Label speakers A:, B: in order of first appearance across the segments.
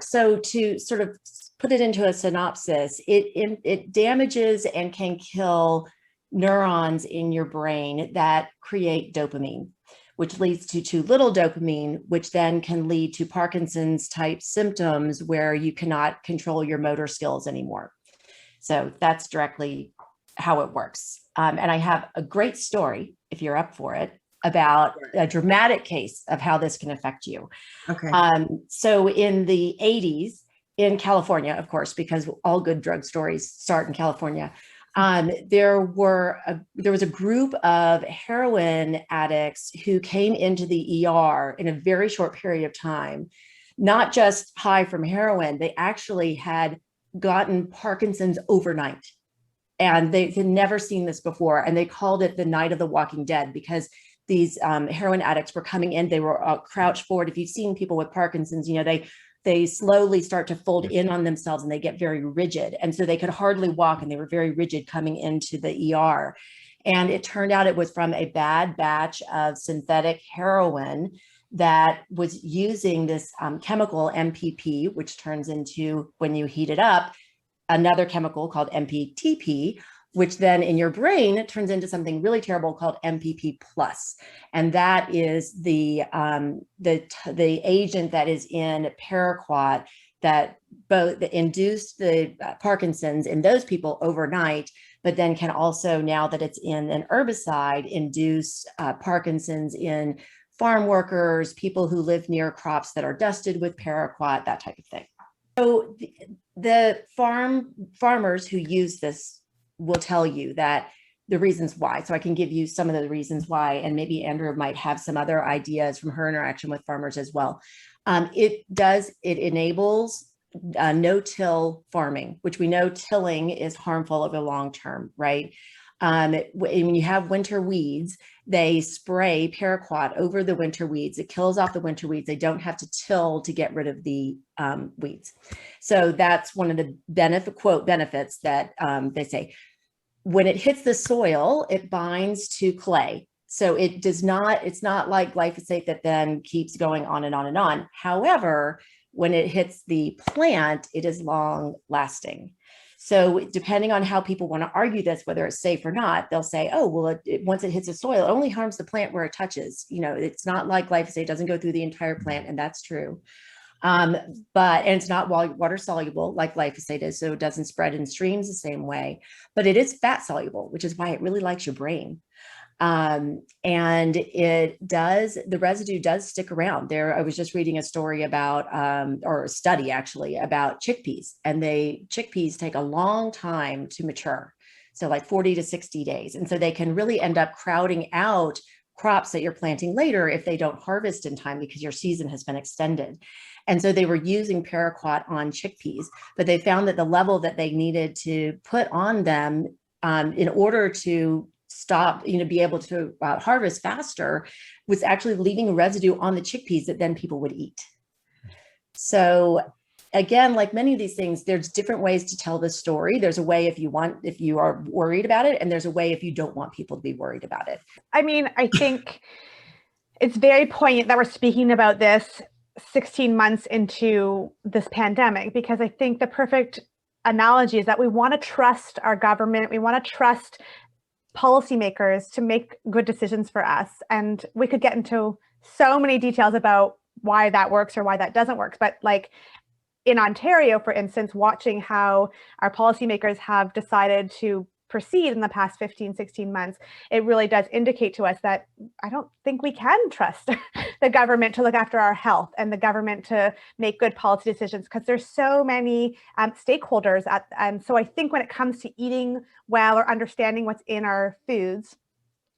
A: So to sort of put it into a synopsis, it damages and can kill neurons in your brain that create dopamine, which leads to too little dopamine, which then can lead to Parkinson's type symptoms where you cannot control your motor skills anymore. So that's directly how it works. And I have a great story, if you're up for it, about a dramatic case of how this can affect you.
B: Okay.
A: So in the 80s in California, of course, because all good drug stories start in California, there was a group of heroin addicts who came into the ER in a very short period of time, not just high from heroin, they actually had gotten Parkinson's overnight. And they had never seen this before. And they called it the night of the walking dead because these heroin addicts were coming in, they were crouched forward. If you've seen people with Parkinson's, you know, they slowly start to fold in on themselves and they get very rigid. And so they could hardly walk and they were very rigid coming into the ER. And it turned out it was from a bad batch of synthetic heroin that was using this chemical MPP, which turns into, when you heat it up, another chemical called MPTP, which then in your brain turns into something really terrible called MPP plus. And that is the agent that is in Paraquat that both induced the Parkinson's in those people overnight, but then can also, now that it's in an herbicide, induce Parkinson's in farm workers, people who live near crops that are dusted with Paraquat, that type of thing. So the farmers who use this will tell you that the reasons why. So I can give you some of the reasons why, and maybe Andrea might have some other ideas from her interaction with farmers as well. It enables no-till farming, which we know tilling is harmful over the long term, right? When you have winter weeds, they spray Paraquat over the winter weeds. It kills off the winter weeds. They don't have to till to get rid of the weeds. So that's one of the benefits that they say. When it hits the soil, it binds to clay. So it's not like glyphosate that then keeps going on and on and on. However, when it hits the plant, it is long lasting. So depending on how people want to argue this, whether it's safe or not, they'll say, oh, well, once it hits the soil, it only harms the plant where it touches. You know, it's not like glyphosate, doesn't go through the entire plant, and that's true. And it's not water soluble like glyphosate is, so it doesn't spread in streams the same way, but it is fat soluble, which is why it really likes your brain. And the residue does stick around there. I was just reading a story about, or a study actually, about chickpeas, and chickpeas take a long time to mature. So like 40 to 60 days. And so they can really end up crowding out crops that you're planting later if they don't harvest in time because your season has been extended. And so they were using Paraquat on chickpeas, but they found that the level that they needed to put on them in order to stop, be able to harvest faster was actually leaving residue on the chickpeas that then people would eat. So again, like many of these things, there's different ways to tell the story. There's a way if you are worried about it, and there's a way if you don't want people to be worried about it.
C: I mean, I think it's very poignant that we're speaking about this 16 months into this pandemic, because I think the perfect analogy is that we want to trust our government. We want to trust policymakers to make good decisions for us. And we could get into so many details about why that works or why that doesn't work. But like in Ontario, for instance, watching how our policymakers have decided to proceed in the past 15, 16 months, it really does indicate to us that I don't think we can trust the government to look after our health and the government to make good policy decisions, because there's so many stakeholders. And so I think when it comes to eating well or understanding what's in our foods,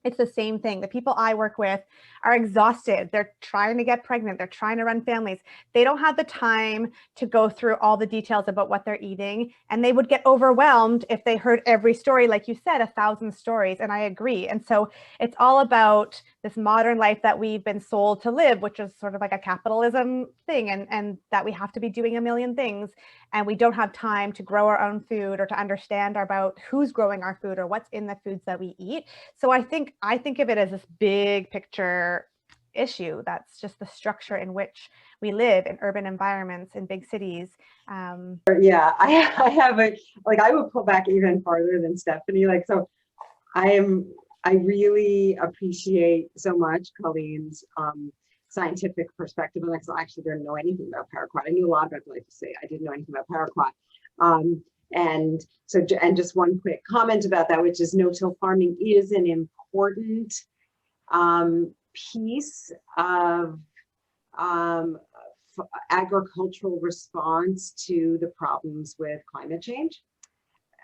C: it's the same thing. The people I work with are exhausted. They're trying to get pregnant. They're trying to run families. They don't have the time to go through all the details about what they're eating. And they would get overwhelmed if they heard every story, like you said, 1,000 stories. And I agree. And so it's all about this modern life that we've been sold to live, which is sort of like a capitalism thing, and that we have to be doing a million things. And we don't have time to grow our own food or to understand about who's growing our food or what's in the foods that we eat. So I think of it as this big picture issue. That's just the structure in which we live in urban environments, in big cities.
B: Yeah, I have I would pull back even farther than Stephanie. So I really appreciate so much Colleen's scientific perspective. And I actually didn't know anything about paraquat. I knew a lot about glyphosate. I didn't know anything about paraquat. And just one quick comment about that, which is no-till farming is an important piece of agricultural response to the problems with climate change,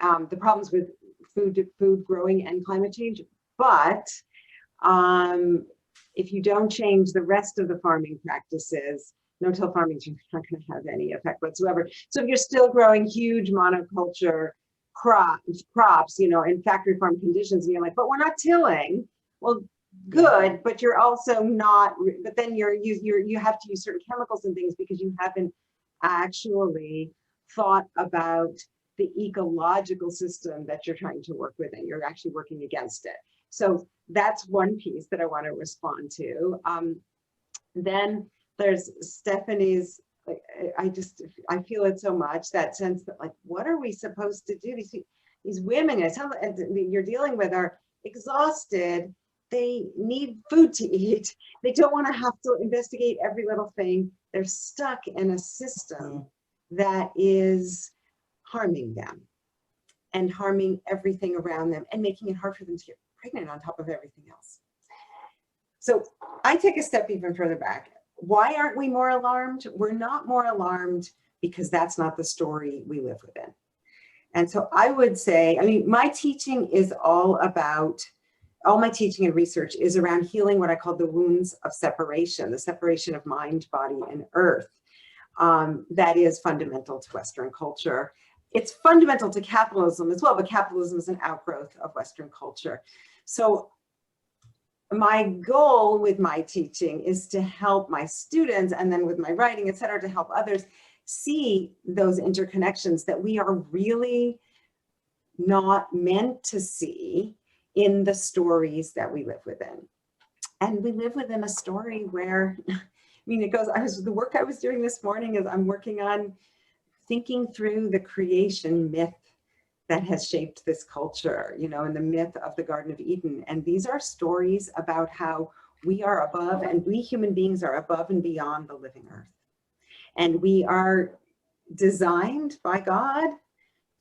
B: the problems with food growing and climate change. But if you don't change the rest of the farming practices, no-till farming is not going to have any effect whatsoever. So if you're still growing huge monoculture crops, in factory farm conditions, and you're like, but we're not tilling. Well, good, but you're also not. But then you have to use certain chemicals and things because you haven't actually thought about the ecological system that you're trying to work with, and you're actually working against it. So that's one piece that I want to respond to. Then there's Stephanie's, I feel it so much, that sense that what are we supposed to do? These women you're dealing with are exhausted. They need food to eat. They don't want to have to investigate every little thing. They're stuck in a system that is harming them and harming everything around them and making it hard for them to get pregnant on top of everything else. So I take a step even further back. Why aren't we more alarmed? We're not more alarmed because that's not the story we live within. And so I would say, my teaching is all my teaching and research is around healing what I call the wounds of separation, the separation of mind, body, and earth. That is fundamental to Western culture. It's fundamental to capitalism as well, but capitalism is an outgrowth of Western culture. So my goal with my teaching is to help my students, and then with my writing, et cetera, to help others see those interconnections that we are really not meant to see in the stories that we live within. And we live within a story where, the work I was doing this morning is I'm working on thinking through the creation myth that has shaped this culture, and the myth of the Garden of Eden. And these are stories about how we are above, and we human beings are above and beyond the living earth. And we are designed by God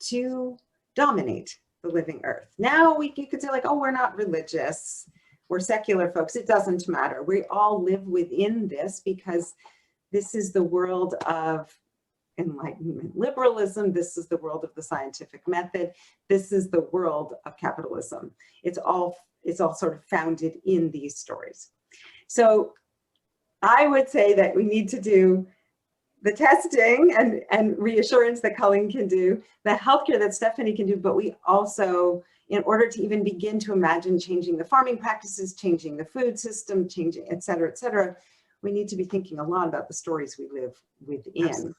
B: to dominate the living earth. Now you could say we're not religious, we're secular folks. It doesn't matter. We all live within this because this is the world of Enlightenment liberalism. This is the world of the scientific method. This is the world of capitalism. It's all sort of founded in these stories. So I would say that we need to do the testing and reassurance that Colleen can do, the healthcare that Stephanie can do, but we also, in order to even begin to imagine changing the farming practices, changing the food system, changing, et cetera, we need to be thinking a lot about the stories we live within. Absolutely.